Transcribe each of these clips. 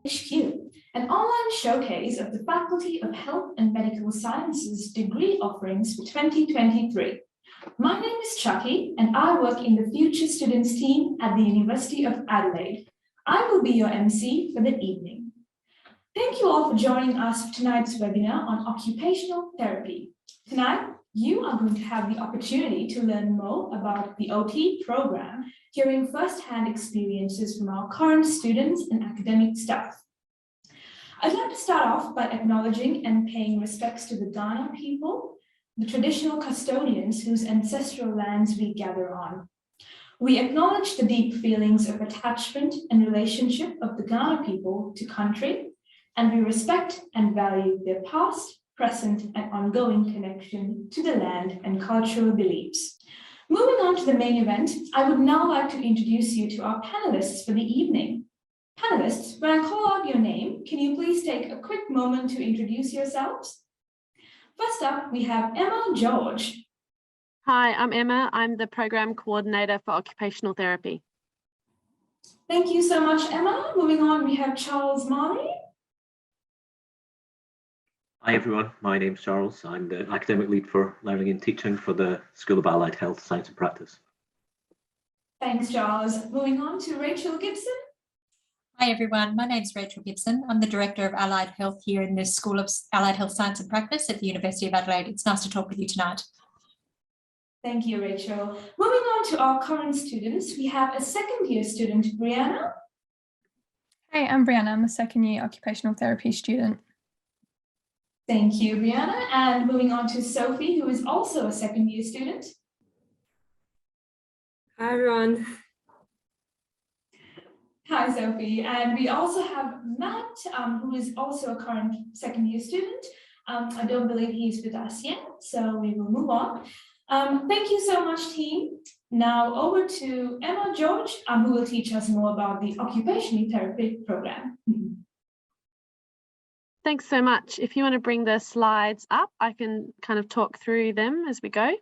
HQ, an online showcase of the Faculty of Health and Medical Sciences degree offerings for 2023. My name is Chucky, and I work in the Future Students team at the University of Adelaide. I will be your MC for the evening. Thank you all for joining us for tonight's webinar on occupational therapy. Tonight, you are going to have the opportunity to learn more about the OT program, hearing first-hand experiences from our current students and academic staff. I'd like to start off by acknowledging and paying respects to the Ghana people, the traditional custodians whose ancestral lands we gather on. We acknowledge the deep feelings of attachment and relationship of the Ghana people to country, and we respect and value their past, present, and ongoing connection to the land and cultural beliefs. Moving on to the main event, I would now like to introduce you to our panelists for the evening. Panelists, when I call out your name, can you please take a quick moment to introduce yourselves? First up, we have Emma George. Hi, I'm Emma. I'm the Program Coordinator for Occupational Therapy. Thank you so much, Emma. Moving on, we have Charles Marley. Hi everyone, my name's Charles. I'm the Academic Lead for Learning and Teaching for the School of Allied Health, Science and Practice. Thanks, Charles. Moving on to Rachel Gibson. Hi everyone, my name's Rachel Gibson. I'm the Director of Allied Health here in the School of Allied Health, Science and Practice at the University of Adelaide. It's nice to talk with you tonight. Thank you, Rachel. Moving on to our current students, we have a second-year student, Brianna. Hi, I'm Brianna. I'm a second-year occupational therapy student. Thank you, Brianna. And moving on to Sophie, who is also a second-year student. Hi, everyone. Hi, Sophie. And we also have Matt, who is also a current second-year student. I don't believe he's with us yet, so we will move on. Thank you so much, team. Now over to Emma George, who will teach us more about the occupational therapy program. Thanks so much. If you want to bring the slides up, I can kind of talk through them as we go.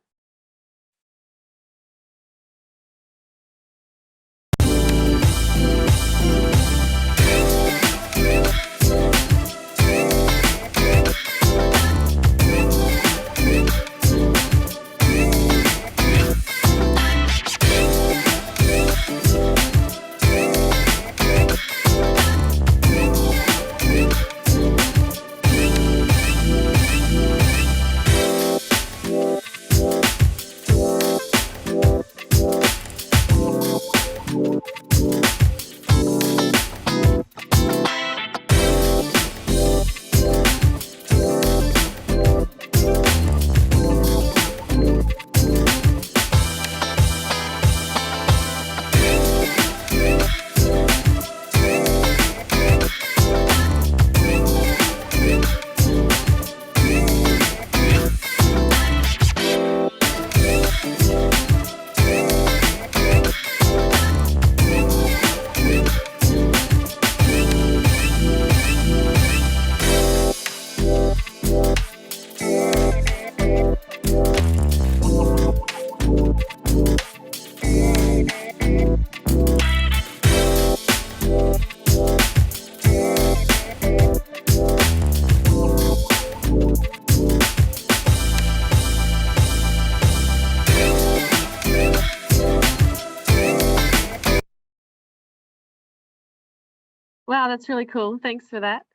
Wow, that's really cool. Thanks for that.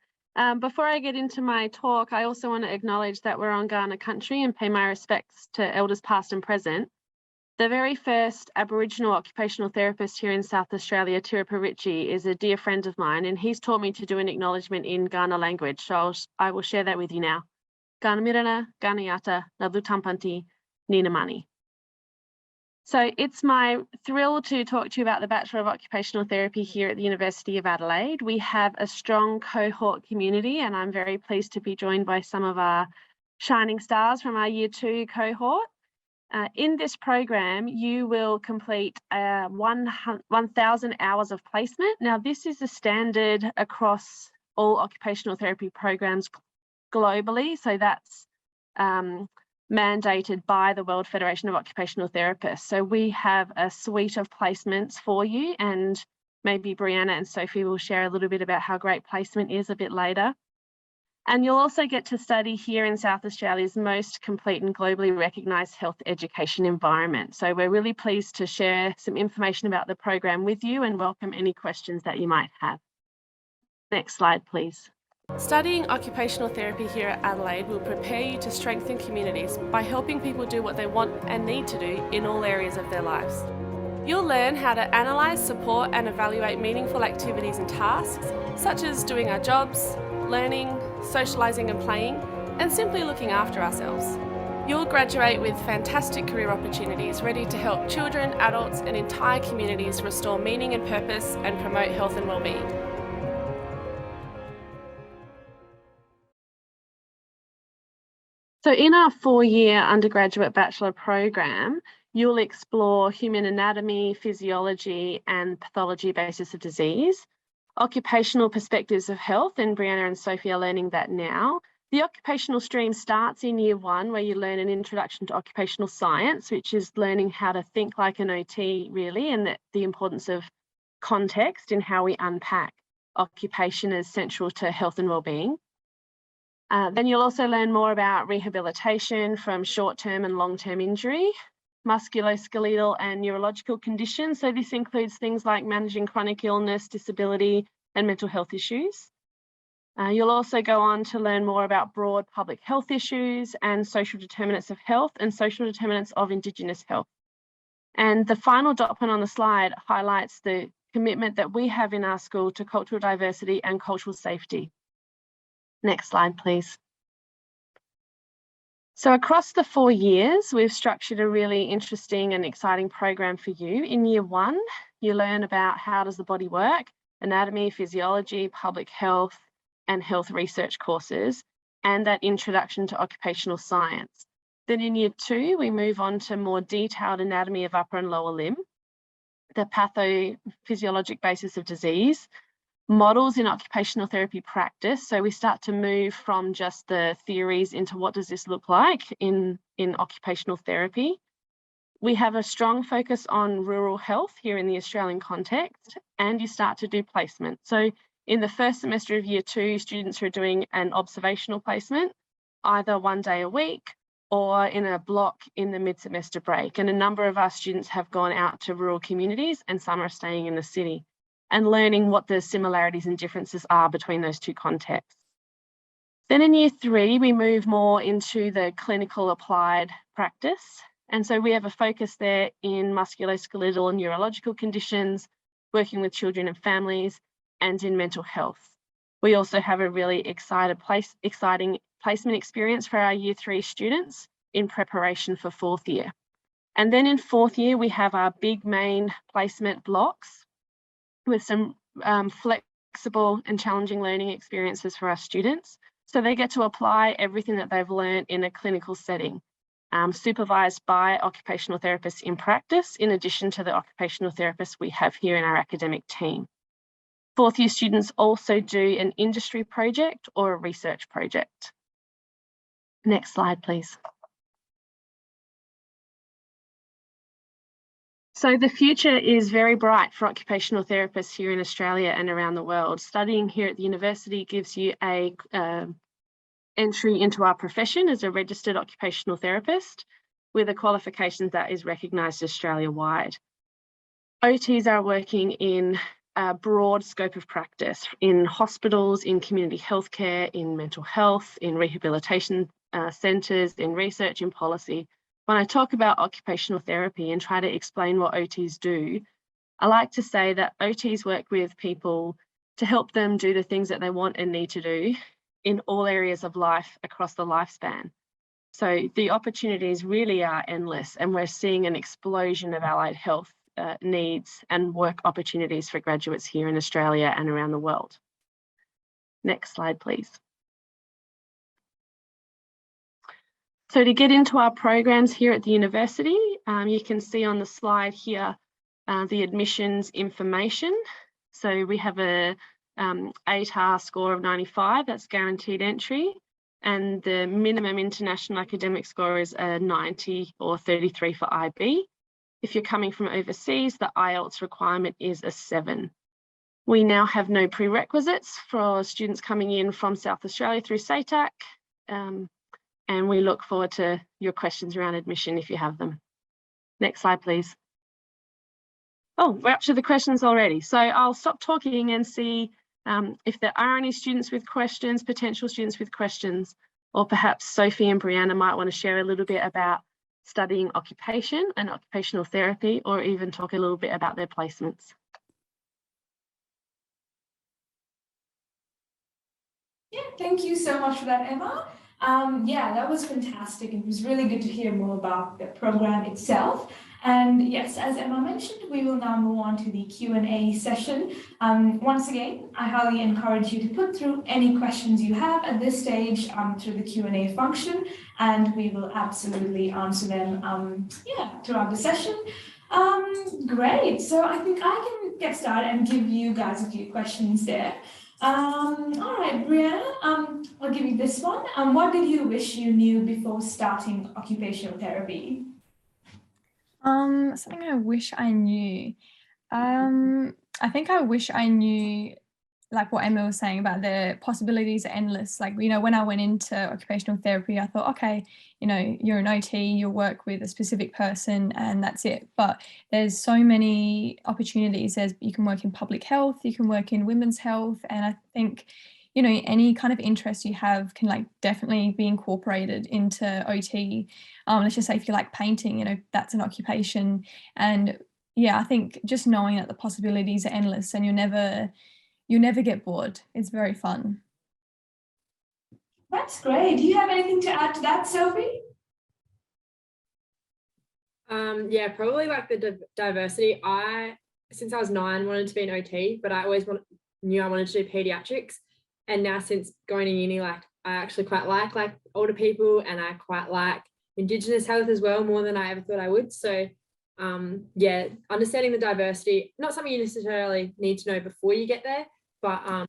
Before I get into my talk, I also want to acknowledge that we're on Kaurna country and pay my respects to elders past and present. The very first Aboriginal occupational therapist here in South Australia, Tirapa Ritchie, is a dear friend of mine, and he's taught me to do an acknowledgement in Kaurna language, so I will share that with you now. Kaurna mirana, Kaurna yata, Nadu tampanti, Nina mani. So it's my thrill to talk to you about the Bachelor of Occupational Therapy here at the University of Adelaide. We have a strong cohort community, and I'm very pleased to be joined by some of our shining stars from our Year 2 cohort. In this program, you will complete 1,000 hours of placement. Now, this is a standard across all occupational therapy programs globally, so that's mandated by the World Federation of Occupational Therapists. So we have a suite of placements for you, and Maybe Brianna and Sophie will share a little bit about how great placement is a bit later. And you'll also get to study here in South Australia's most complete and globally recognised health education environment. So we're really pleased to share some information about the program with you and welcome any questions that you might have. Next slide, please. Studying occupational therapy here at Adelaide will prepare you to strengthen communities by helping people do what they want and need to do in all areas of their lives. You'll learn how to analyse, support and evaluate meaningful activities and tasks, such as doing our jobs, learning, socialising and playing, and simply looking after ourselves. You'll graduate with fantastic career opportunities ready to help children, adults and entire communities restore meaning and purpose and promote health and wellbeing. So in our 4-year undergraduate bachelor program, you'll explore human anatomy, physiology and pathology basis of disease, occupational perspectives of health, and Brianna and Sophie are learning that now. The occupational stream starts in year 1, where you learn an introduction to occupational science, which is learning how to think like an OT really, and the importance of context in how we unpack occupation as central to health and wellbeing. Then you'll also learn more about rehabilitation from short-term and long-term injury, musculoskeletal and neurological conditions. So this includes things like managing chronic illness, disability, and mental health issues. You'll also go on to learn more about broad public health issues and social determinants of health and social determinants of Indigenous health. And the final dot point on the slide highlights the commitment that we have in our school to cultural diversity and cultural safety. Next slide, please. So across the 4 years, we've structured a really interesting and exciting program for you. In year 1, you learn about how does the body work, anatomy, physiology, public health, and health research courses, and that introduction to occupational science. Then in year 2, we move on to more detailed anatomy of upper and lower limb, the pathophysiologic basis of disease, models in occupational therapy practice. So we start to move from just the theories into what does this look like in occupational therapy. We have a strong focus on rural health here in the Australian context, and you start to do placement. So in the first semester of year 2, students are doing an observational placement, either 1 day a week or in a block in the mid-semester break. And a number of our students have gone out to rural communities and some are staying in the city, and learning what the similarities and differences are between those two contexts. Then in year 3, we move more into the clinical applied practice. And so we have a focus there in musculoskeletal and neurological conditions, working with children and families, and in mental health. We also have a really exciting placement experience for our year 3 students in preparation for 4th year. And then in 4th year, we have our big main placement blocks with some flexible and challenging learning experiences for our students. So they get to apply everything that they've learned in a clinical setting, supervised by occupational therapists in practice, in addition to the occupational therapists we have here in our academic team. 4th year students also do an industry project or a research project. Next slide, please. So the future is very bright for occupational therapists here in Australia and around the world. Studying here at the university gives you a entry into our profession as a registered occupational therapist with a qualification that is recognised Australia-wide. OTs are working in a broad scope of practice in hospitals, in community healthcare, in mental health, in rehabilitation centres, in research, in policy. When I talk about occupational therapy and try to explain what OTs do, I like to say that OTs work with people to help them do the things that they want and need to do in all areas of life across the lifespan. So the opportunities really are endless, and we're seeing an explosion of allied health needs and work opportunities for graduates here in Australia and around the world. Next slide, please. So to get into our programs here at the university, you can see on the slide here the admissions information. So we have a ATAR score of 95, that's guaranteed entry, and the minimum international academic score is a 90 or 33 for IB. If you're coming from overseas, the IELTS requirement is a 7. We now have no prerequisites for students coming in from South Australia through SATAC, and we look forward to your questions around admission if you have them. Next slide, please. Oh, we're up to the questions already. So I'll stop talking and see if there are any students with questions, potential students with questions, or perhaps Sophie and Brianna might want to share a little bit about studying occupation and occupational therapy, or even talk a little bit about their placements. Yeah, thank you so much for that, Emma. Yeah, that was fantastic. It was really good to hear more about the program itself. And yes, as Emma mentioned, we will now move on to the Q&A session. Once again, I highly encourage you to put through any questions you have at this stage through the Q&A function, and we will absolutely answer them throughout the session. Great, so I think I can get started and give you guys a few questions there. All right, Brianna, I'll give you this one. What did you wish you knew before starting occupational therapy? Something I wish I knew. I think I wish I knew, like what Emma was saying about the possibilities are endless. Like, you know, when I went into occupational therapy, I thought, okay, you know, you're an OT, you'll work with a specific person and that's it. But there's so many opportunities. You can work in public health, you can work in women's health. And I think, you know, any kind of interest you have can like definitely be incorporated into OT. Let's just say if you like painting, you know, that's an occupation. And yeah, I think just knowing that the possibilities are endless and you never get bored. It's very fun. That's great. Do you have anything to add to that, Sophie? Yeah, probably like the diversity. Since I was 9, wanted to be an OT, but I always knew I wanted to do pediatrics. And now since going to uni, like I actually quite like older people, and I quite like Indigenous health as well, more than I ever thought I would. So yeah, understanding the diversity, not something you necessarily need to know before you get there, but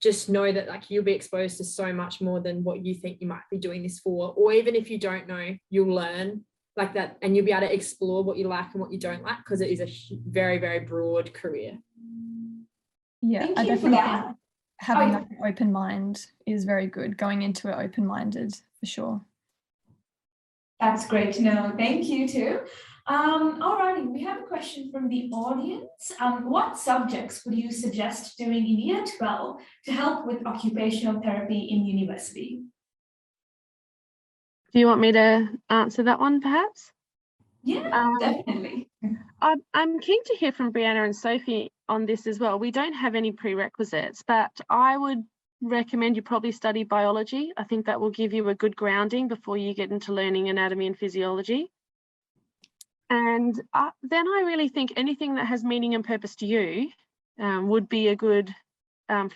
just know that like you'll be exposed to so much more than what you think you might be doing this for, or even if you don't know, you'll learn like that, and you'll be able to explore what you like and what you don't like, because it is a very, very broad career. Yeah, Thank I you definitely for that. think having like an open mind is very good. Going into it open-minded for sure. That's great to know. Thank you too. All righty, we have a question from the audience. What subjects would you suggest doing in year 12 to help with occupational therapy in university? Do you want me to answer that one perhaps? Yeah, definitely. I'm keen to hear from Brianna and Sophie on this as well. We don't have any prerequisites, but I would recommend you probably study biology. I think that will give you a good grounding before you get into learning anatomy and physiology. And then I really think anything that has meaning and purpose to you would be a good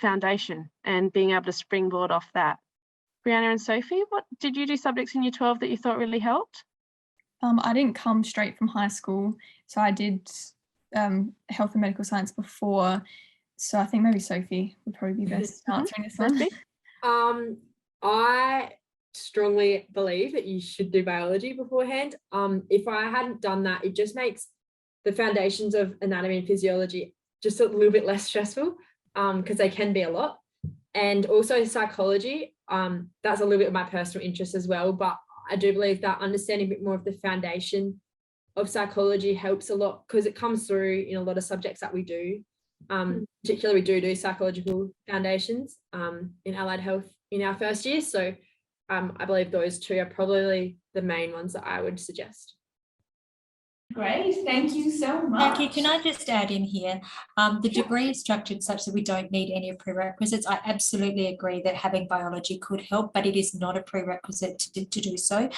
foundation, and being able to springboard off that. Brianna and Sophie, what did you do subjects in year 12 that you thought really helped? I didn't come straight from high school, so I did health and medical science before. So I think maybe Sophie would probably be best answering this one. I strongly believe that you should do biology beforehand. If I hadn't done that, it just makes the foundations of anatomy and physiology just a little bit less stressful, because they can be a lot. And also psychology, that's a little bit of my personal interest as well, but I do believe that understanding a bit more of the foundation of psychology helps a lot, because it comes through in a lot of subjects that we do. Particularly we do psychological foundations in allied health in our first year. So I believe those two are probably the main ones that I would suggest. Great, thank you so much. Jackie, can I just add in here? The degree is structured such that we don't need any prerequisites. I absolutely agree that having biology could help, but it is not a prerequisite to do so.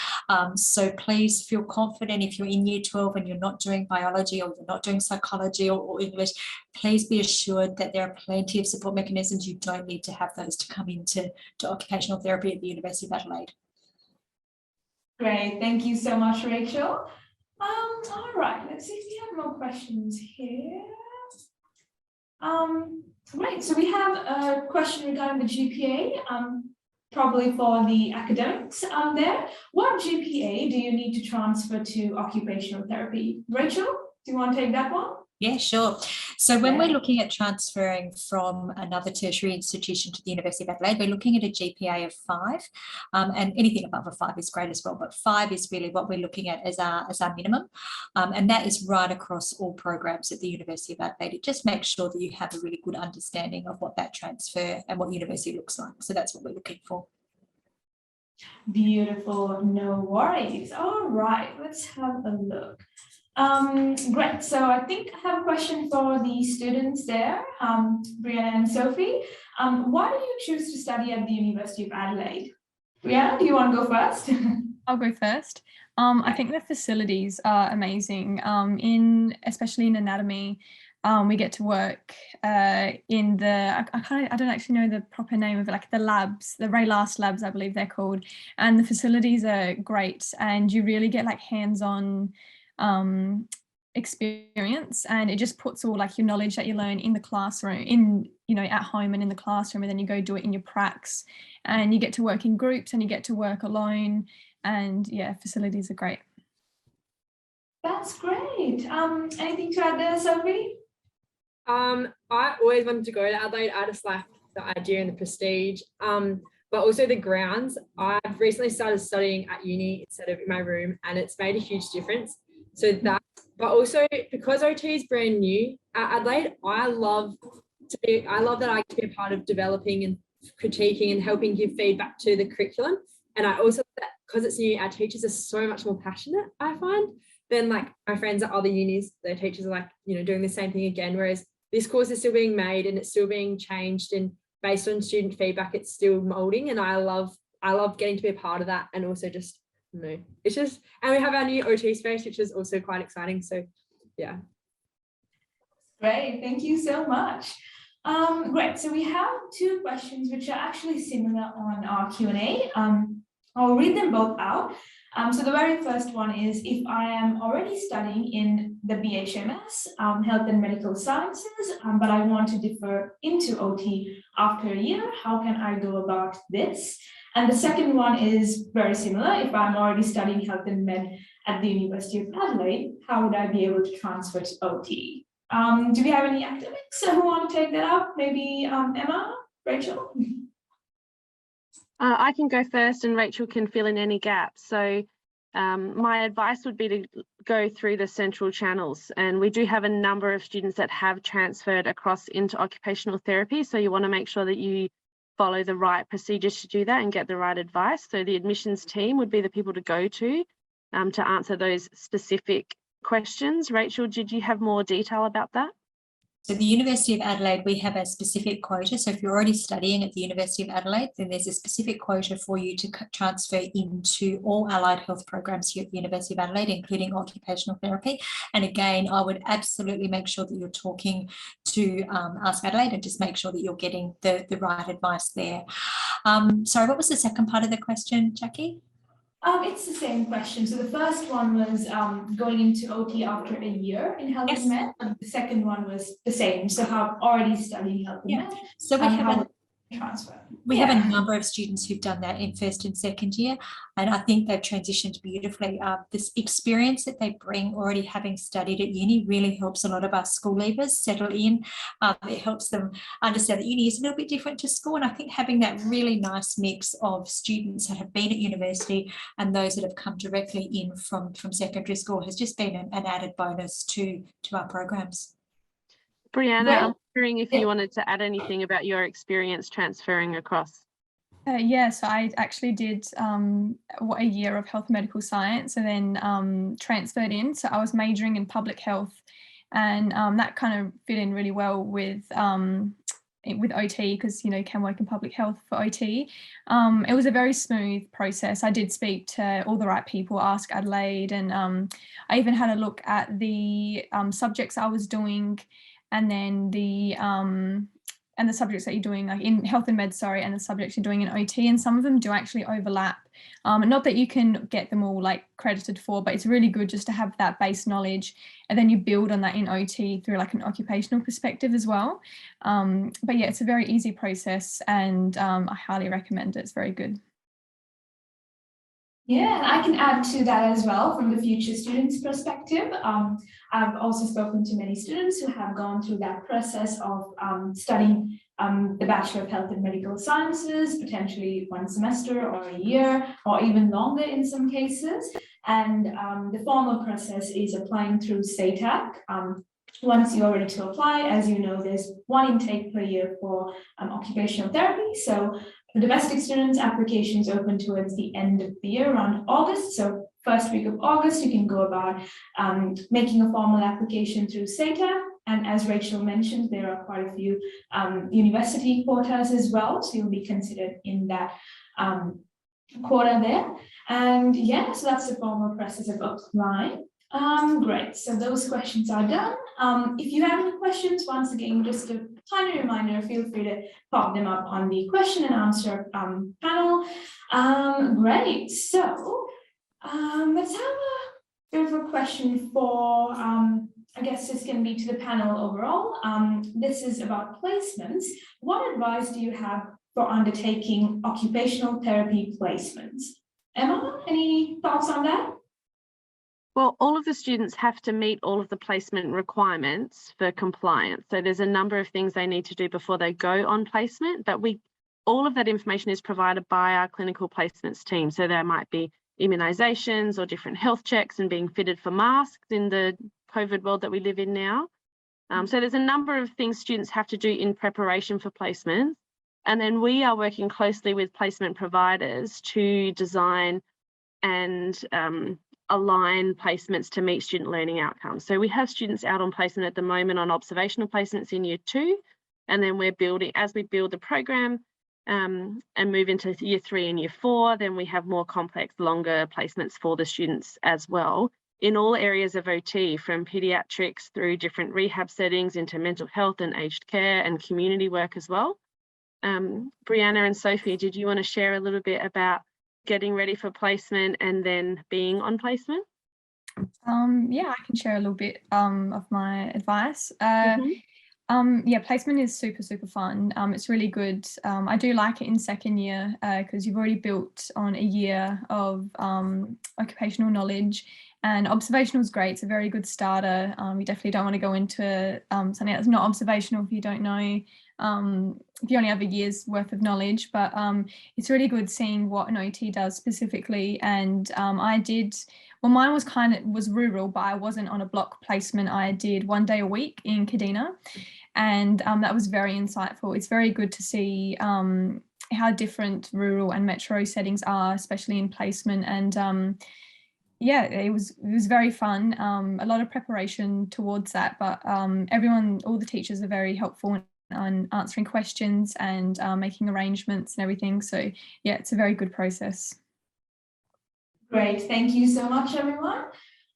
So please feel confident if you're in year 12 and you're not doing biology, or you're not doing psychology or English, please be assured that there are plenty of support mechanisms. You don't need to have those to come into occupational therapy at the University of Adelaide. Great, thank you so much, Rachel. All right, let's see if we have more questions here. Great, so we have a question regarding the GPA, probably for the academics there. What GPA do you need to transfer to occupational therapy? Rachel, do you want to take that one? Yeah, sure. So when we're Yeah. looking at transferring from another tertiary institution to the University of Adelaide, we're looking at a GPA of 5, and anything above a 5 is great as well. But 5 is really what we're looking at as our minimum, and that is right across all programs at the University of Adelaide. It just makes sure that you have a really good understanding of what that transfer and what university looks like. So that's what we're looking for. Beautiful, no worries. All right, let's have a look. Great, so I think I have a question for the students there, Brianna and Sophie. Why did you choose to study at the University of Adelaide? Brianna, do you want to go first? I'll go first. I think the facilities are amazing. Especially in anatomy, we get to work in the I don't actually know the proper name of it, like the labs, the Ray Last labs, I believe they're called, and the facilities are great, and you really get like hands-on experience, and it just puts all like your knowledge that you learn in the classroom, at home and in the classroom, and then you go do it in your pracs, and you get to work in groups and you get to work alone, and yeah, facilities are great. That's great. Anything to add there, Sophie? I always wanted to go to Adelaide. I just like the idea and the prestige, but also the grounds. I've recently started studying at uni instead of in my room, and it's made a huge difference. So that, but also because OT is brand new at Adelaide, I love that I can be a part of developing and critiquing and helping give feedback to the curriculum. And I also, because it's new, our teachers are so much more passionate, I find, than like my friends at other unis. Their teachers are like, doing the same thing again, whereas this course is still being made and it's still being changed, and based on student feedback, it's still molding. And I love getting to be a part of that, and also just, it's just, and we have our new OT space, which is also quite exciting. So yeah. Great, thank you so much. Great, so we have 2 questions which are actually similar on our Q&A. I'll read them both out. So the very first one is, if I am already studying in the BHMS, Health and Medical Sciences, but I want to defer into OT after a year, how can I go about this? And the second one is very similar. If I'm already studying Health and Med at the University of Adelaide, how would I be able to transfer to OT? Do we have any academics who want to take that up? Maybe Emma, Rachel? I can go first and Rachel can fill in any gaps. So my advice would be to go through the central channels, and we do have a number of students that have transferred across into occupational therapy, so you want to make sure that you follow the right procedures to do that and get the right advice. So the admissions team would be the people to go to answer those specific questions. Rachel, did you have more detail about that? So the University of Adelaide, we have a specific quota. So if you're already studying at the University of Adelaide, then there's a specific quota for you to transfer into all allied health programs here at the University of Adelaide, including occupational therapy. And again, I would absolutely make sure that you're talking to Ask Adelaide, and just make sure that you're getting the right advice there. Sorry, what was the second part of the question, Jackie? It's the same question. So the first one was going into OT after a year in Health and Med, and the second one was the same. So have already studied Health and Med. So we have transfer. We have a number of students who've done that in first and second year, and I think they've transitioned beautifully. This experience that they bring, already having studied at uni, really helps a lot of our school leavers settle in. It helps them understand that uni is a little bit different to school, and I think having that really nice mix of students that have been at university and those that have come directly in from secondary school has just been an added bonus to our programs. Brianna, I'm wondering if you wanted to add anything about your experience transferring across. Yeah, so I actually did a year of health and medical science, and then transferred in. So I was majoring in public health, and that kind of fit in really well with OT, because you can work in public health for OT. It was a very smooth process. I did speak to all the right people, Ask Adelaide, and I even had a look at the subjects I was doing, and then the subjects that you're doing, like in health and med, and the subjects you're doing in OT, and some of them do actually overlap. Not that you can get them all like credited for, but it's really good just to have that base knowledge, and then you build on that in OT through like an occupational perspective as well. But yeah, it's a very easy process, and I highly recommend it. It's very good. Yeah, and I can add to that as well from the future students' perspective. I've also spoken to many students who have gone through that process of studying the Bachelor of Health and Medical Sciences, potentially 1 semester or a year, or even longer in some cases. And the formal process is applying through SATAC. Once you're ready to apply, as you know, there's 1 intake per year for occupational therapy. So for domestic students, applications open towards the end of the year, around August. So first week of August, you can go about making a formal application through SATA. And as Rachel mentioned, there are quite a few university quotas as well. So you'll be considered in that quota there. And yeah, so that's the formal process of applying. Great, so those questions are done. If you have any questions, once again, just a tiny reminder, feel free to pop them up on the question and answer panel. Great, so let's have a bit of a question for, I guess this can be to the panel overall. This is about placements. What advice do you have for undertaking occupational therapy placements? Emma, any thoughts on that? Well, all of the students have to meet all of the placement requirements for compliance. So there's a number of things they need to do before they go on placement, but all of that information is provided by our clinical placements team. So there might be immunisations or different health checks and being fitted for masks in the COVID world that we live in now. So there's a number of things students have to do in preparation for placements. And then we are working closely with placement providers to design and align placements to meet student learning outcomes. So we have students out on placement at the moment on observational placements in year 2, and then we're building, as we build the program and move into year 3 and year 4, then we have more complex, longer placements for the students as well in all areas of OT, from paediatrics through different rehab settings into mental health and aged care and community work as well. Brianna and Sophie, did you want to share a little bit about getting ready for placement and then being on placement? Yeah, I can share a little bit of my advice. Yeah, placement is super fun. It's really good. I do like it in second year because you've already built on a year of occupational knowledge, and observational is great. It's a very good starter. You definitely don't want to go into something that's not observational if you don't know, if you only have a year's worth of knowledge, but it's really good seeing what an OT does specifically. And I did, well, mine was rural, but I wasn't on a block placement. I did 1 day a week in Kadina, and that was very insightful. It's very good to see how different rural and metro settings are, especially in placement. And yeah, it was very fun. A lot of preparation towards that, but all the teachers are very helpful on answering questions and making arrangements and everything. So yeah, it's a very good process. Great, thank you so much, everyone.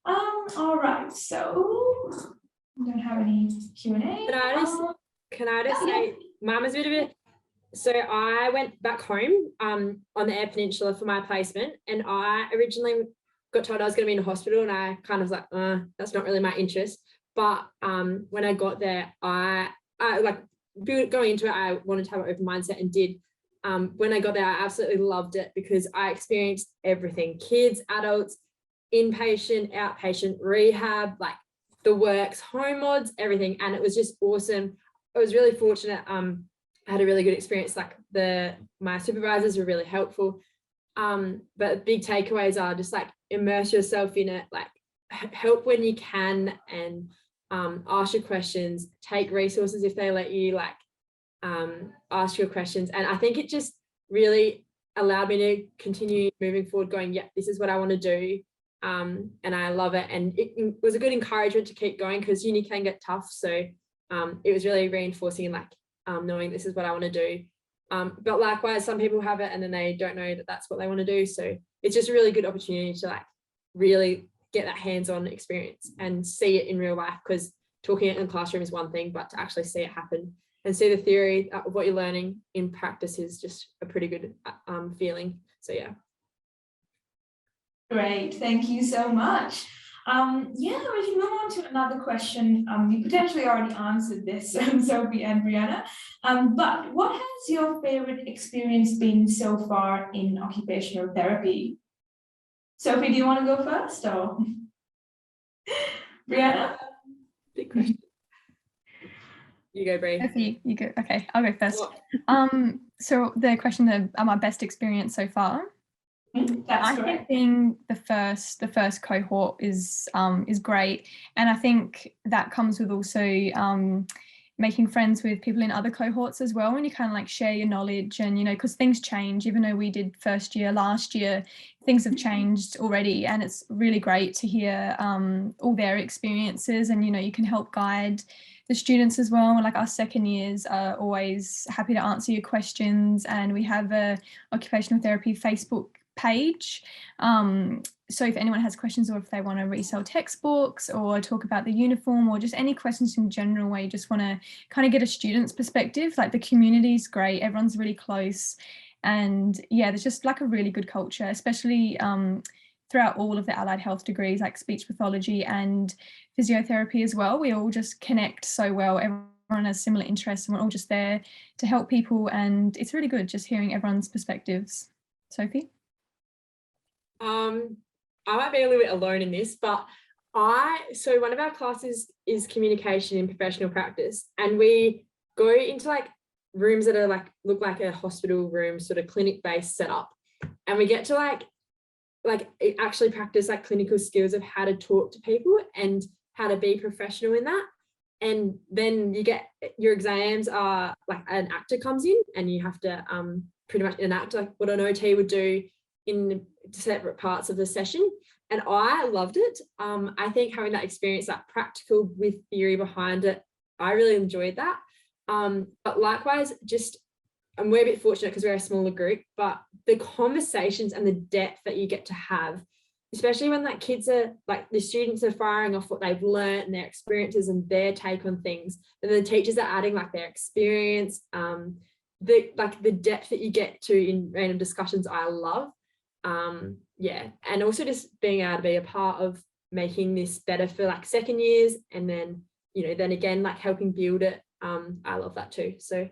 All right, so I don't have any Q&A. Can I just say, mine was a bit of it. So I went back home on the Eyre Peninsula for my placement, and I originally got told I was going to be in a hospital, and I kind of was like, that's not really my interest. But when I got there, I like going into it, I wanted to have an open mindset and did. When I got there, I absolutely loved it because I experienced everything: kids, adults, inpatient, outpatient, rehab, like the works, home mods, everything. And it was just awesome. I was really fortunate. I had a really good experience. Like my supervisors were really helpful. But big takeaways are just like immerse yourself in it, like help when you can, and ask your questions, take resources if they let you, like ask your questions. And I think it just really allowed me to continue moving forward, going, yeah, this is what I want to do. And I love it. And it was a good encouragement to keep going, because uni can get tough. So it was really reinforcing, like knowing this is what I want to do. But likewise, some people have it and then they don't know that that's what they want to do. So it's just a really good opportunity to like really get that hands-on experience and see it in real life, because talking it in the classroom is one thing, but to actually see it happen and see the theory of what you're learning in practice is just a pretty good feeling. So yeah. Great, thank you so much. Yeah, we can move on to another question. You potentially already answered this, Sophie and Brianna, but what has your favorite experience been so far in occupational therapy? Sophie, do you want to go first or? Brianna? Big question. You go, Brie. Sophie, you go. Okay, I'll go first. What? So the question of my best experience so far. That's I correct. think the first cohort is great, and I think that comes with also making friends with people in other cohorts as well, and you kind of like share your knowledge, and you know, because things change. Even though we did first year last year, things have changed already, and it's really great to hear all their experiences, and you know, you can help guide the students as well. Like our second years are always happy to answer your questions, and we have a occupational therapy Facebook page. So if anyone has questions, or if they want to resell textbooks or talk about the uniform, or just any questions in general where you just want to kind of get a student's perspective, like the community is great, everyone's really close, and yeah, there's just like a really good culture, especially throughout all of the allied health degrees, like speech pathology and physiotherapy as well. We all just connect so well. Everyone has similar interests, and we're all just there to help people, and it's really good just hearing everyone's perspectives. Sophie? I might be a little bit alone in this, but so one of our classes is communication in professional practice, and we go into like rooms that are like look like a hospital room, sort of clinic-based setup, and we get to like actually practice like clinical skills of how to talk to people and how to be professional in that. And then you get your exams are like an actor comes in, and you have to pretty much enact like what an OT would do in separate parts of the session. And I loved it. I think having that experience, that practical with theory behind it, I really enjoyed that. But likewise, and we're a bit fortunate because we're a smaller group, but the conversations and the depth that you get to have, especially when like kids are like the students are firing off what they've learned and their experiences and their take on things, and the teachers are adding like their experience, the depth that you get to in random discussions, I love. Yeah, and also just being able to be a part of making this better for like second years, and then you know, then again like helping build it. I love that too. So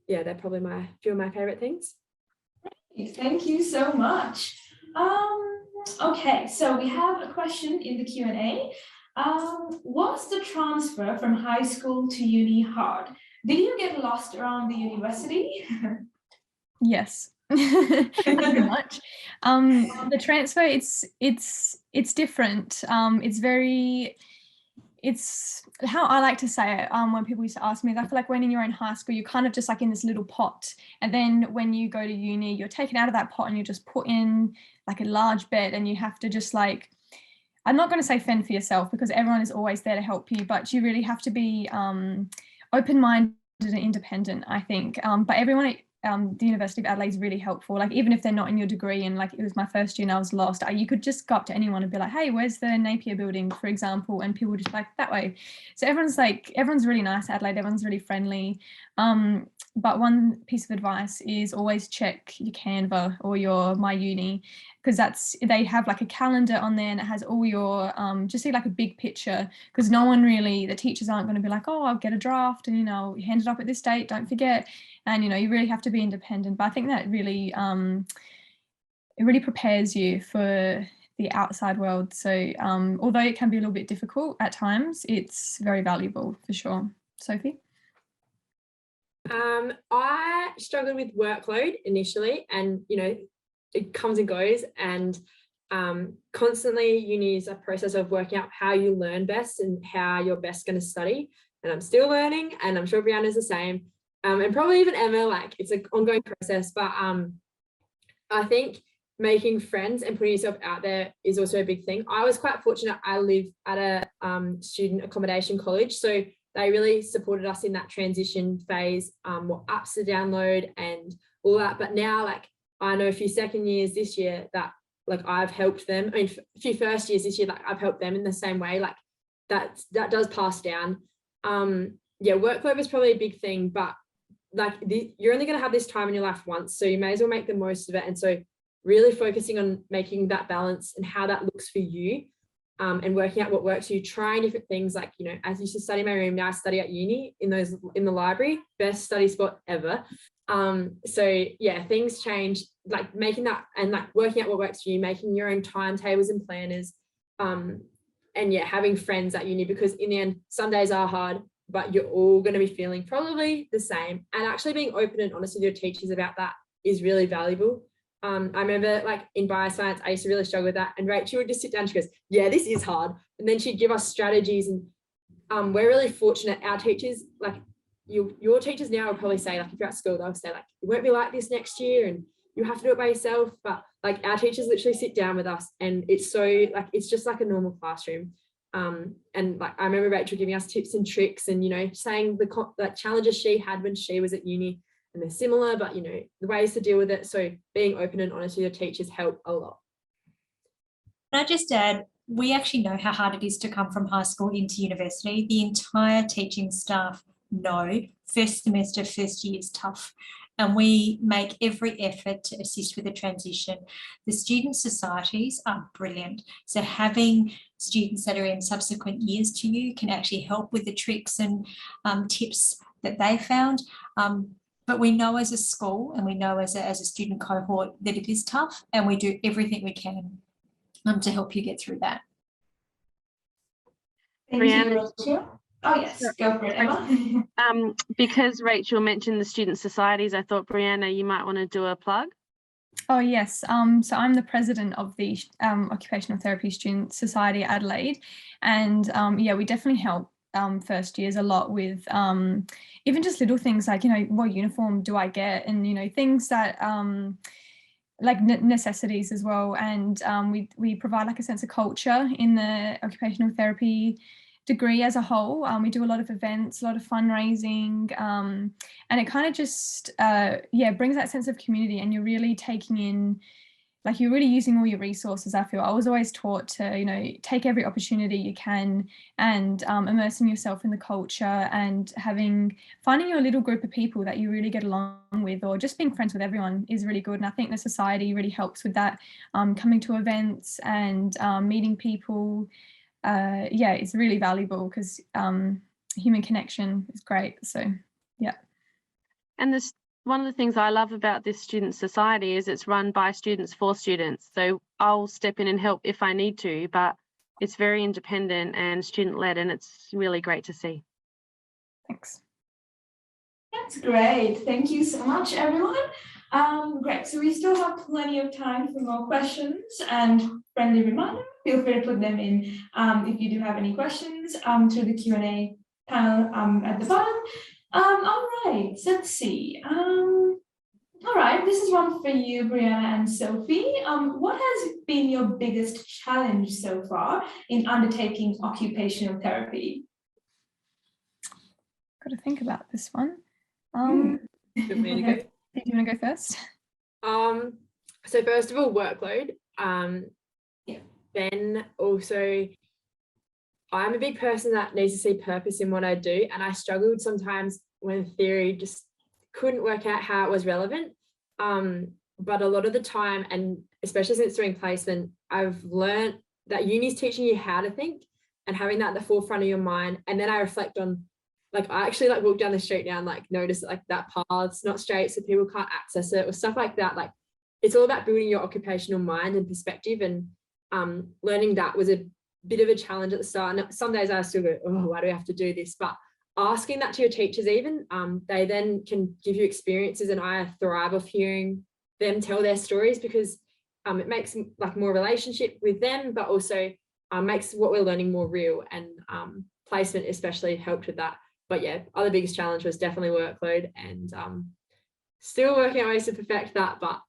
yeah, they're probably few of my favorite things. Thank you so much. Okay, so we have a question in the Q&A. Was the transfer from high school to uni hard? Did you get lost around the university? Yes. Pretty much. The transfer, it's different. It's how I like to say it, when people used to ask me, I feel like when you're in high school, you're kind of just like in this little pot, and then when you go to uni, you're taken out of that pot and you're just put in like a large bed, and you have to just like, I'm not going to say fend for yourself because everyone is always there to help you, but you really have to be open-minded and independent, I think. But everyone at the University of Adelaide is really helpful. Like even if they're not in your degree, and like it was my first year and I was lost, you could just go up to anyone and be like, hey, where's the Napier building, for example, and people just like that way. So everyone's really nice at Adelaide, everyone's really friendly. But one piece of advice is always check your Canva or your My Uni, because they have like a calendar on there, and it has all your just see like a big picture, because the teachers aren't going to be like, oh, I'll get a draft and, you know, hand it up at this date, don't forget. And, you know, you really have to be independent. But I think that really, it really prepares you for the outside world. So although it can be a little bit difficult at times, it's very valuable for sure. Sophie? I struggled with workload initially, and, you know, it comes and goes, and constantly uni is a process of working out how you learn best and how you're best going to study. And I'm still learning, and I'm sure Brianna's the same. And probably even Emma, like it's an ongoing process, but I think making friends and putting yourself out there is also a big thing. I was quite fortunate. I live at a student accommodation college, so they really supported us in that transition phase, what apps to download and all that. But now, like, I know a few second years this year that like I've helped them. I mean, a few first years this year, like I've helped them in the same way. Like that does pass down. Yeah, workload was probably a big thing, but like you're only going to have this time in your life once, so you may as well make the most of it. And so really focusing on making that balance and how that looks for you. and working out what works for you, trying different things. Like, you know, as I used to study in my room, now I study at uni in the library, best study spot ever. So yeah, things change, like making that and like working out what works for you, making your own timetables and planners, and yeah, having friends at uni, because in the end, some days are hard, but you're all going to be feeling probably the same. And actually being open and honest with your teachers about that is really valuable. I remember like in bioscience, I used to really struggle with that. And Rachel would just sit down and she goes, yeah, this is hard. And then she'd give us strategies. And we're really fortunate. Our teachers, like your teachers now will probably say, like if you're at school, they'll say like, it won't be like this next year and you have to do it by yourself. But like our teachers literally sit down with us, and it's so like, it's just like a normal classroom. And like I remember Rachel giving us tips and tricks, and you know, saying the challenges she had when she was at uni, and they're similar, but you know, the ways to deal with it. So being open and honest with your teachers help a lot. Can I just add, we actually know how hard it is to come from high school into university. The entire teaching staff know first semester, first year is tough. And we make every effort to assist with the transition. The student societies are brilliant. So having students that are in subsequent years to you can actually help with the tricks and tips that they found. But we know as a school, and we know as a student cohort, that it is tough, and we do everything we can to help you get through that. Thank Brianna. you, Rachel. Oh yes, go for it, Emma. Because Rachel mentioned the student societies, I thought, Brianna, you might want to do a plug. Oh yes, so I'm the president of the Occupational Therapy Student Society Adelaide, and yeah, we definitely help first years a lot with even just little things like, you know, what uniform do I get, and you know, things that like necessities as well. And we provide like a sense of culture in the occupational therapy degree as a whole. We do a lot of events, a lot of fundraising, and it kind of just yeah, brings that sense of community, and you're really taking in, like you're really using all your resources. I feel I was always taught to, you know, take every opportunity you can, and immersing yourself in the culture, and finding your little group of people that you really get along with, or just being friends with everyone is really good. And I think the society really helps with that, coming to events and meeting people. Yeah, it's really valuable because human connection is great. So yeah. And this, one of the things I love about this student society is it's run by students for students. So I'll step in and help if I need to, but it's very independent and student-led, and it's really great to see. Thanks. That's great. Thank you so much, everyone. Great. So we still have plenty of time for more questions, and friendly reminder, feel free to put them in if you do have any questions through the Q&A panel at the bottom. All right, so let's see. All right, this is one for you, Brianna and Sophie. What has been your biggest challenge so far in undertaking occupational therapy? Got to think about this one. Do you want me to go? Do you want to go first? So first of all, workload. Yeah. Then also, I'm a big person that needs to see purpose in what I do, and I struggled sometimes when theory just couldn't work out how it was relevant. But a lot of the time, and especially since doing placement, I've learned that uni's teaching you how to think, and having that at the forefront of your mind. And then I reflect on, like, I actually like walk down the street now and like notice like that path's not straight, so people can't access it, or stuff like that. Like, it's all about building your occupational mind and perspective, and learning that was a bit of a challenge at the start. And some days I still go, oh, why do we have to do this? But asking that to your teachers, even they then can give you experiences, and I thrive off hearing them tell their stories, because it makes like more relationship with them, but also makes what we're learning more real. And placement especially helped with that. But yeah, other biggest challenge was definitely workload, and still working out ways to perfect that. But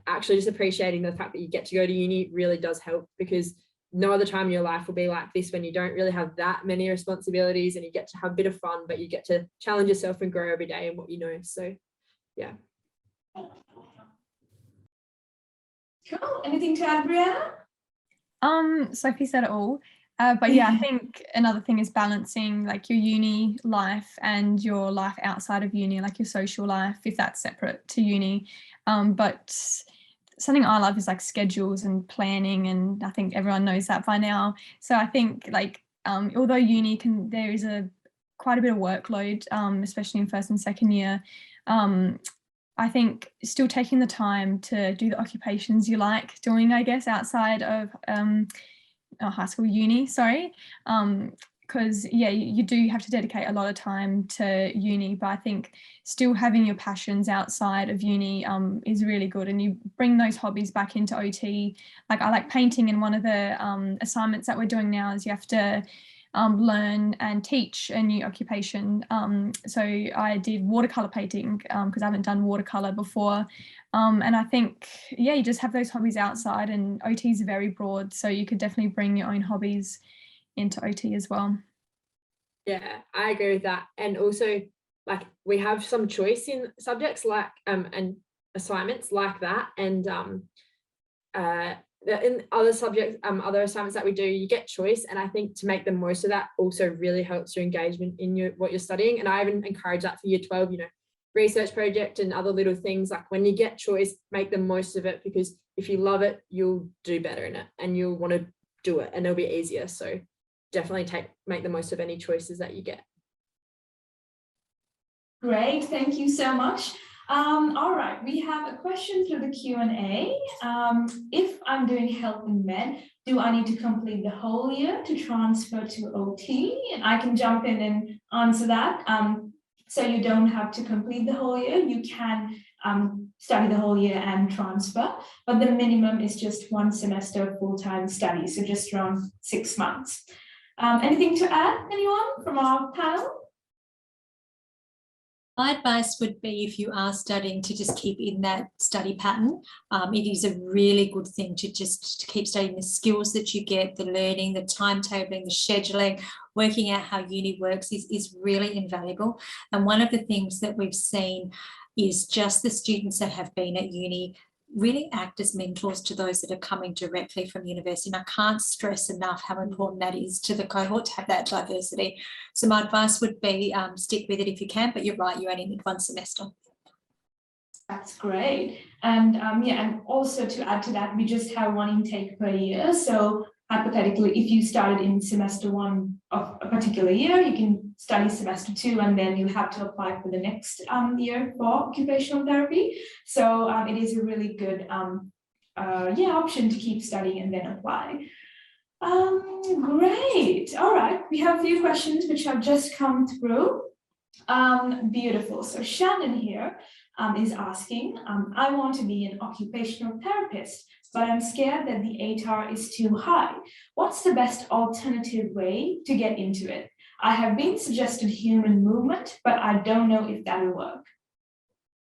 actually just appreciating the fact that you get to go to uni really does help, because no other time in your life will be like this, when you don't really have that many responsibilities and you get to have a bit of fun, but you get to challenge yourself and grow every day in what you know. So yeah. Cool. Anything to add, Brianna? Sophie said it all. But yeah, I think another thing is balancing like your uni life and your life outside of uni, like your social life, if that's separate to uni. But something I love is like schedules and planning, and I think everyone knows that by now. So I think like although uni there is quite a bit of workload, especially in first and second year. I think still taking the time to do the occupations you like doing, I guess, outside of high school, uni, sorry. Because yeah, you do have to dedicate a lot of time to uni, but I think still having your passions outside of uni is really good, and you bring those hobbies back into OT. Like I like painting, and one of the assignments that we're doing now is you have to learn and teach a new occupation. So I did watercolor painting because I haven't done watercolor before. And I think, yeah, you just have those hobbies outside, and OT is very broad. So you could definitely bring your own hobbies into OT as well. Yeah, I agree with that. And also, like, we have some choice in subjects like and assignments like that. And in other subjects, other assignments that we do, you get choice, and I think to make the most of that also really helps your engagement in what you're studying. And I even encourage that for year 12, research project and other little things. Like when you get choice, make the most of it, because if you love it, you'll do better in it and you'll want to do it, and it'll be easier. So definitely make the most of any choices that you get. Great, thank you so much. All right, we have a question through the Q&A. If I'm doing health and med, do I need to complete the whole year to transfer to OT? And I can jump in and answer that. So you don't have to complete the whole year. You can study the whole year and transfer, but the minimum is just 1 semester of full-time study, so just around 6 months. Anything to add, anyone from our panel? My advice would be, if you are studying, to just keep in that study pattern. It is a really good thing to keep studying. The skills that you get, the learning, the timetabling, the scheduling, working out how uni works is really invaluable. And one of the things that we've seen is just the students that have been at uni really act as mentors to those that are coming directly from university. And I can't stress enough how important that is to the cohort, to have that diversity. So my advice would be stick with it if you can, but you're right, you only need 1 semester. That's great. And yeah, and also to add to that, we just have 1 intake per year. So hypothetically, if you started in semester 1 of a particular year, you can study semester 2, and then you have to apply for the next year for occupational therapy. So it is a really good option to keep studying and then apply. Great. All right, we have a few questions which have just come through. Beautiful. So Shannon here is asking, I want to be an occupational therapist, but I'm scared that the ATAR is too high. What's the best alternative way to get into it? I have been suggested human movement, but I don't know if that'll work.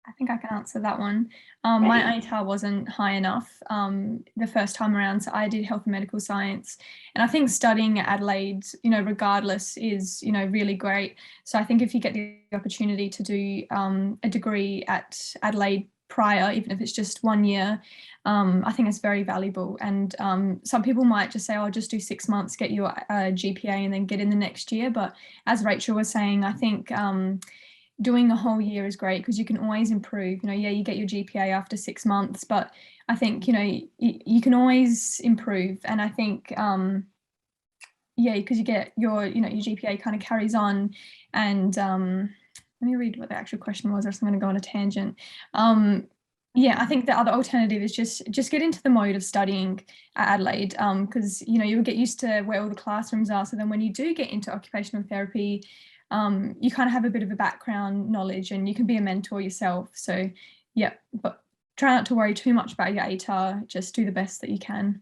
I think I can answer that one. My ATAR wasn't high enough the first time around, so I did health and medical science. And I think studying at Adelaide, regardless, is, really great. So I think if you get the opportunity to do a degree at Adelaide prior, even if it's just 1 year, I think it's very valuable. And some people might just say, oh, just do 6 months, get your GPA and then get in the next year. But as Rachel was saying, I think doing the whole year is great, because you can always improve. You get your GPA after 6 months, but I think, you can always improve. And I think, because you get your GPA kind of carries on. And let me read what the actual question was, or else I'm going to go on a tangent. I think the other alternative is just get into the mode of studying at Adelaide, because, you'll get used to where all the classrooms are. So then when you do get into occupational therapy, you kind of have a bit of a background knowledge, and you can be a mentor yourself. So yeah, but try not to worry too much about your ATAR, just do the best that you can.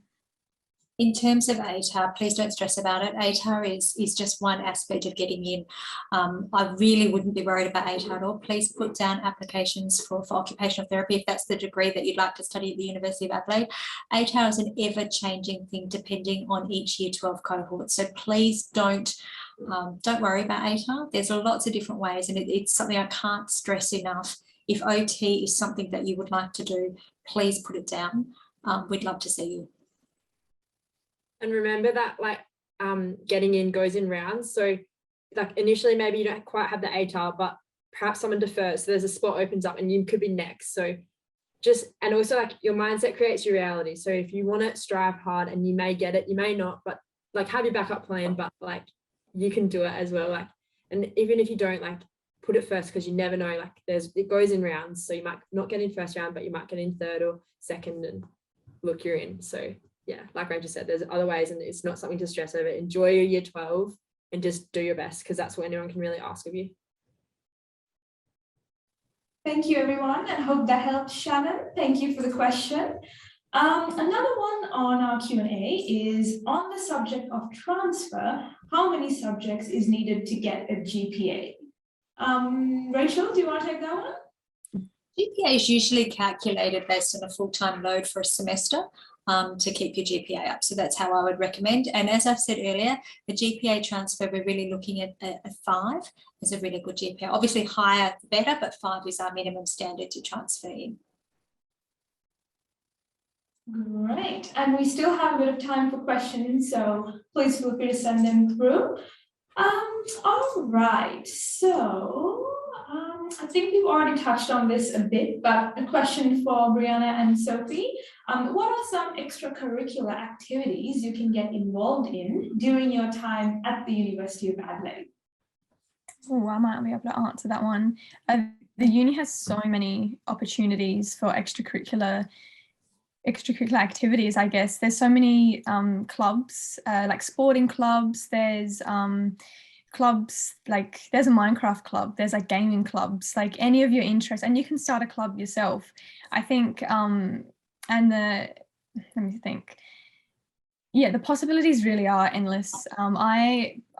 In terms of ATAR, please don't stress about it. ATAR is just one aspect of getting in. I really wouldn't be worried about ATAR at all. Please put down applications for occupational therapy if that's the degree that you'd like to study at the University of Adelaide. ATAR is an ever-changing thing depending on each year 12 cohort. So please don't worry about ATAR. There's lots of different ways, and it's something I can't stress enough. If OT is something that you would like to do, please put it down. We'd love to see you. And remember that getting in goes in rounds. So initially maybe you don't quite have the ATAR, but perhaps someone defers, so there's a spot opens up and you could be next. So and also like your mindset creates your reality. So if you want to strive hard and you may get it, you may not, but like have your backup plan, but like you can do it as well. Like, and even if you don't, like put it first, because you never know, like it goes in rounds. So you might not get in first round, but you might get in third or second, and look, you're in. So yeah, like I just said, there's other ways, and it's not something to stress over. Enjoy your year 12 and just do your best, because that's what anyone can really ask of you. Thank you, everyone, and hope that helped. Shannon, thank you for the question. Another one on our Q&A is on the subject of transfer. How many subjects is needed to get a GPA? Rachel, do you want to take that one? GPA is usually calculated based on a full-time load for a semester to keep your GPA up. So that's how I would recommend. And as I've said earlier, the GPA transfer, we're really looking at a 5 as a really good GPA. Obviously higher the better, but 5 is our minimum standard to transfer in. Great, and we still have a bit of time for questions, so please feel free to send them through. All right, so I think we've already touched on this a bit, but a question for Brianna and Sophie. What are some extracurricular activities you can get involved in during your time at the University of Adelaide? Oh, I might be able to answer that one. The uni has so many opportunities for extracurricular activities, I guess. There's so many clubs, like sporting clubs, there's clubs, like there's a Minecraft club, there's like gaming clubs, like any of your interests, and you can start a club yourself. I think, let me think. Yeah, the possibilities really are endless.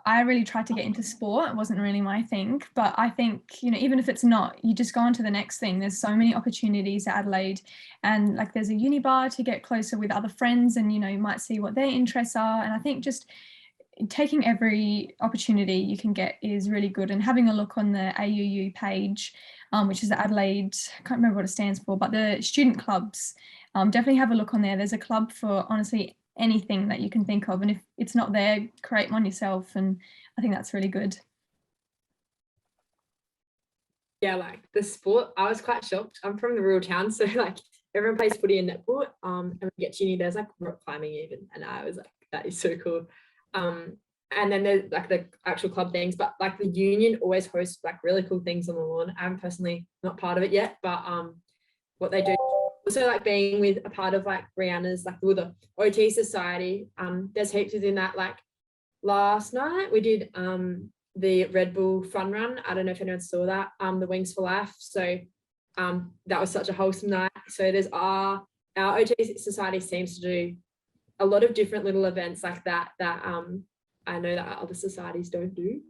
I really tried to get into sport. It wasn't really my thing, but I think, you know, even if it's not, you just go on to the next thing. There's so many opportunities at Adelaide, and like there's a uni bar to get closer with other friends, and, you know, you might see what their interests are. And I think just taking every opportunity you can get is really good, and having a look on the AUU page, which is the Adelaide, I can't remember what it stands for, but the student clubs, definitely have a look on there. There's a club for honestly anything that you can think of, and if it's not there, create one yourself, and I think that's really good. Yeah, like the sport, I was quite shocked. I'm from the rural town, so like everyone plays footy and netball, and we get to uni, there's like rock climbing even, and I was like, that is so cool. And then there's like the actual club things, but like the union always hosts like really cool things on the lawn. I'm personally not part of it yet, but what they do, also like being with a part of like Brianna's, like the OT society, there's heaps within that. Like last night we did the Red Bull fun run. I don't know if anyone saw that, the Wings for Life. So that was such a wholesome night. So there's our OT society seems to do a lot of different little events like that I know that other societies don't do.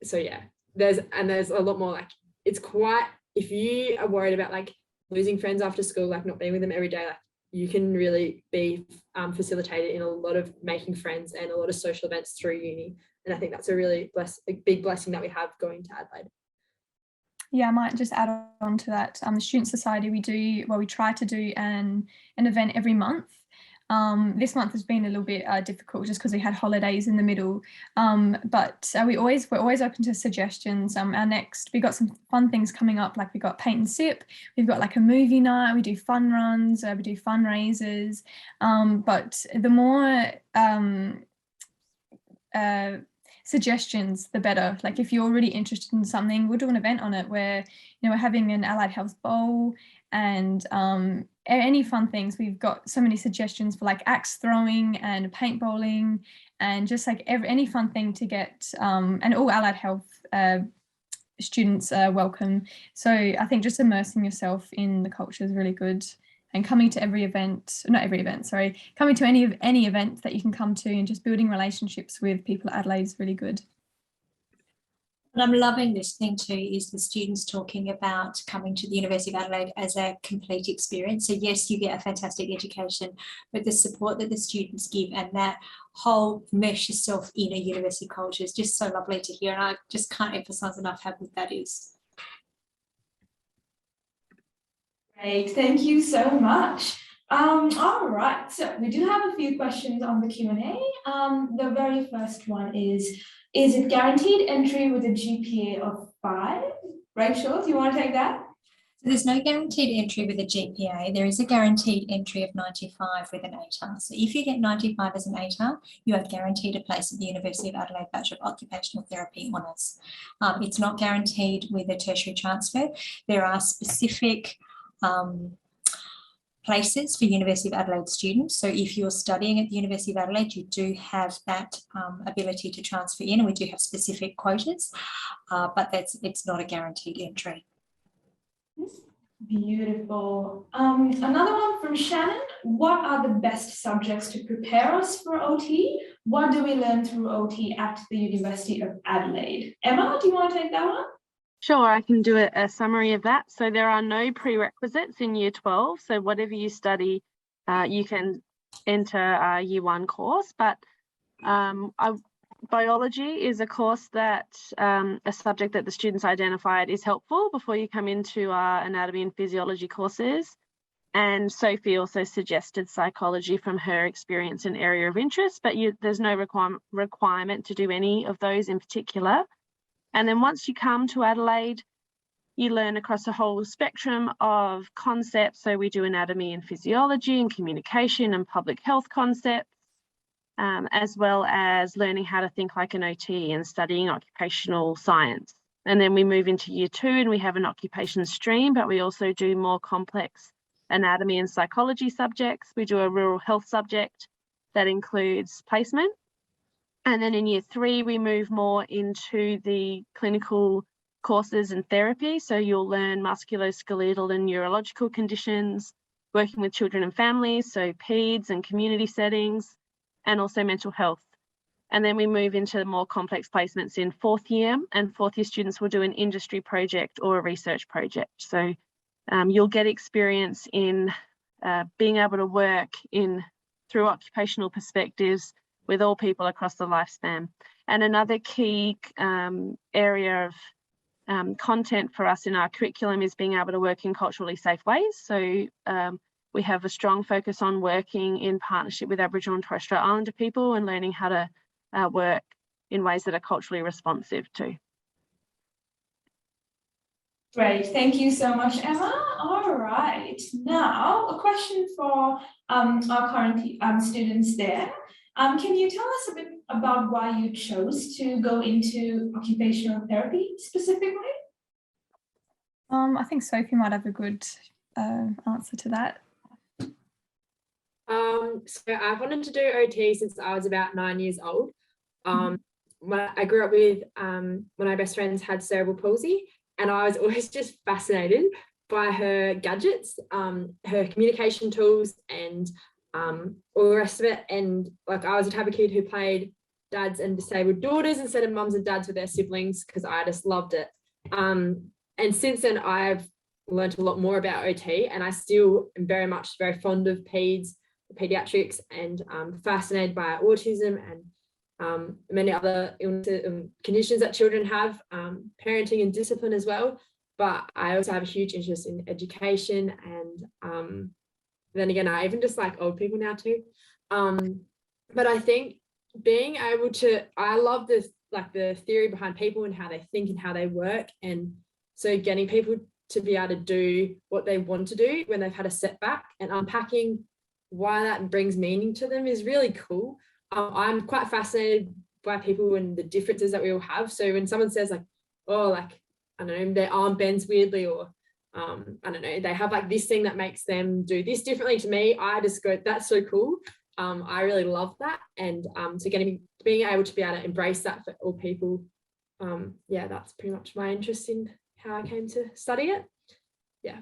So yeah, there's a lot more, like it's quite, if you are worried about like losing friends after school, like not being with them every day, like you can really be facilitated in a lot of making friends and a lot of social events through uni. And I think that's a really big blessing that we have going to Adelaide. Yeah, I might just add on to that. The Student Society, we try to do an event every month. This month has been a little bit difficult just because we had holidays in the middle, but we're always open to suggestions. We've got some fun things coming up, like we've got paint and sip, we've got like a movie night, we do fun runs, we do fundraisers, but the more suggestions the better. Like if you're really interested in something, we'll do an event on it where, you know, we're having an Allied Health Bowl and any fun things. We've got so many suggestions for like axe throwing and paintballing and just like any fun thing to get, and all Allied Health students are welcome. So I think just immersing yourself in the culture is really good, and coming to coming to any event that you can come to, and just building relationships with people at Adelaide is really good. What I'm loving listening to is the students talking about coming to the University of Adelaide as a complete experience. So yes, you get a fantastic education, but the support that the students give and that whole immerse yourself in a university culture is just so lovely to hear. And I just can't emphasize enough how good that is. Great, thank you so much. All right, so we do have a few questions on the Q&A. The very first one is it guaranteed entry with a GPA of 5? Rachel, do you want to take that? There's no guaranteed entry with a GPA. There is a guaranteed entry of 95 with an ATAR. So if you get 95 as an ATAR, you are guaranteed a place at the University of Adelaide Bachelor of Occupational Therapy Honours. It's not guaranteed with a tertiary transfer. There are specific places for University of Adelaide students. So if you're studying at the University of Adelaide, you do have that ability to transfer in, and we do have specific quotas, but it's not a guaranteed entry. Beautiful. Another one from Shannon. What are the best subjects to prepare us for OT? What do we learn through OT at the University of Adelaide? Emma, do you want to take that one? Sure, I can do a summary of that. So there are no prerequisites in Year 12. So whatever you study, you can enter a Year 1 course. But biology is a course that a subject that the students identified is helpful before you come into our anatomy and physiology courses. And Sophie also suggested psychology from her experience and area of interest, but there's no requirement to do any of those in particular. And then once you come to Adelaide, you learn across a whole spectrum of concepts. So we do anatomy and physiology and communication and public health concepts, as well as learning how to think like an OT and studying occupational science. And then we move into Year 2 and we have an occupation stream, but we also do more complex anatomy and psychology subjects. We do a rural health subject that includes placement. And then in Year 3, we move more into the clinical courses and therapy. So you'll learn musculoskeletal and neurological conditions, working with children and families, so PEDS and community settings, and also mental health. And then we move into more complex placements in 4th year, and 4th year students will do an industry project or a research project. So you'll get experience in being able to work through occupational perspectives with all people across the lifespan. And another key area of content for us in our curriculum is being able to work in culturally safe ways. So we have a strong focus on working in partnership with Aboriginal and Torres Strait Islander people and learning how to work in ways that are culturally responsive too. Great, thank you so much, Emma. All right, now a question for our current students there. Can you tell us a bit about why you chose to go into occupational therapy specifically? I think Sophie might have a good answer to that. So I've wanted to do OT since I was about 9 years old. I grew up with one of my best friends had cerebral palsy, and I was always just fascinated by her gadgets, her communication tools, and all the rest of it. And like, I was the type of kid who played dads and disabled daughters instead of mums and dads with their siblings, because I just loved it. And since then I've learned a lot more about OT, and I still am very fond of pediatrics, and fascinated by autism and many other illnesses and conditions that children have, parenting and discipline as well. But I also have a huge interest in education, and then again, I even just like old people now too. But I think being able to, I love this, like the theory behind people and how they think and how they work. And so getting people to be able to do what they want to do when they've had a setback and unpacking why that brings meaning to them is really cool. I'm quite fascinated by people and the differences that we all have. So when someone says like, oh, like, I don't know, their arm bends weirdly, or I don't know, they have like this thing that makes them do this differently, to me, I just go, that's so cool. I really love that. And so being able to be able to embrace that for all people, yeah, that's pretty much my interest in how I came to study it. Yeah.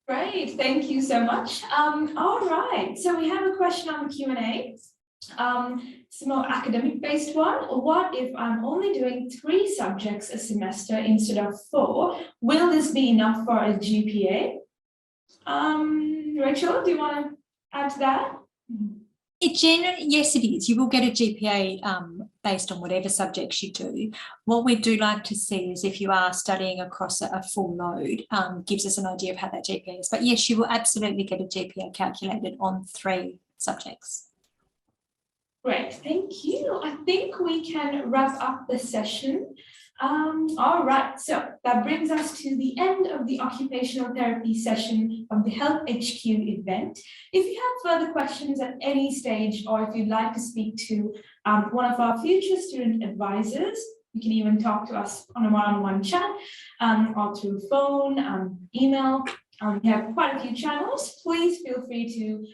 Great, thank you so much. All right, so we have a question on the Q&A. It's a more academic-based one. What if I'm only doing 3 subjects a semester instead of 4? Will this be enough for a GPA? Rachel, do you want to add to that? Yes, it is. You will get a GPA based on whatever subjects you do. What we do like to see is if you are studying across a full load, gives us an idea of how that GPA is. But yes, you will absolutely get a GPA calculated on 3 subjects. Great, thank you. I think we can wrap up the session. All right, so that brings us to the end of the occupational therapy session of the Health HQ event. If you have further questions at any stage, or if you'd like to speak to one of our future student advisors, you can even talk to us on a one-on-one chat or through phone, email. We have quite a few channels. Please feel free to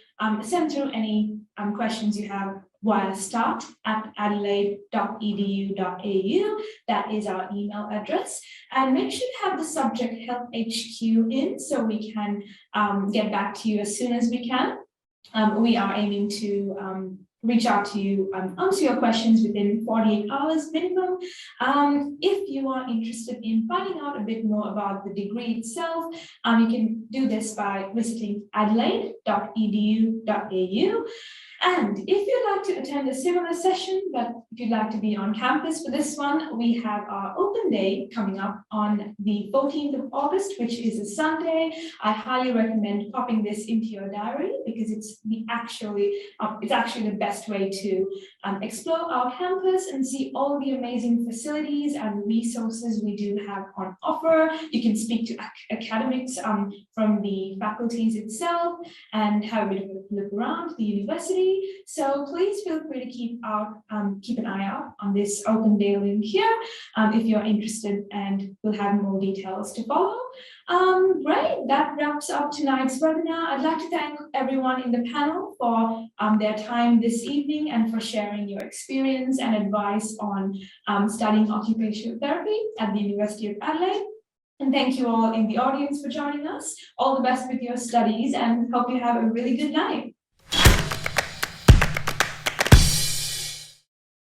send through any questions you have via start@adelaide.edu.au. That is our email address. And make sure to have the subject Health HQ in so we can get back to you as soon as we can. We are aiming to reach out to you, answer your questions within 48 hours minimum. If you are interested in finding out a bit more about the degree itself, you can do this by visiting adelaide.edu.au. And if you'd like to attend a similar session, but if you'd like to be on campus for this one, we have our open day coming up on the 14th of August, which is a Sunday. I highly recommend popping this into your diary because it's actually the best way to explore our campus and see all the amazing facilities and resources we do have on offer. You can speak to academics from the faculties itself and have a bit of a look around the university. So please feel free to keep an eye out on this open day link here if you're interested, and we'll have more details to follow. Great, that wraps up tonight's webinar. I'd like to thank everyone in the panel for their time this evening and for sharing your experience and advice on studying occupational therapy at the University of Adelaide. And thank you all in the audience for joining us. All the best with your studies and hope you have a really good night.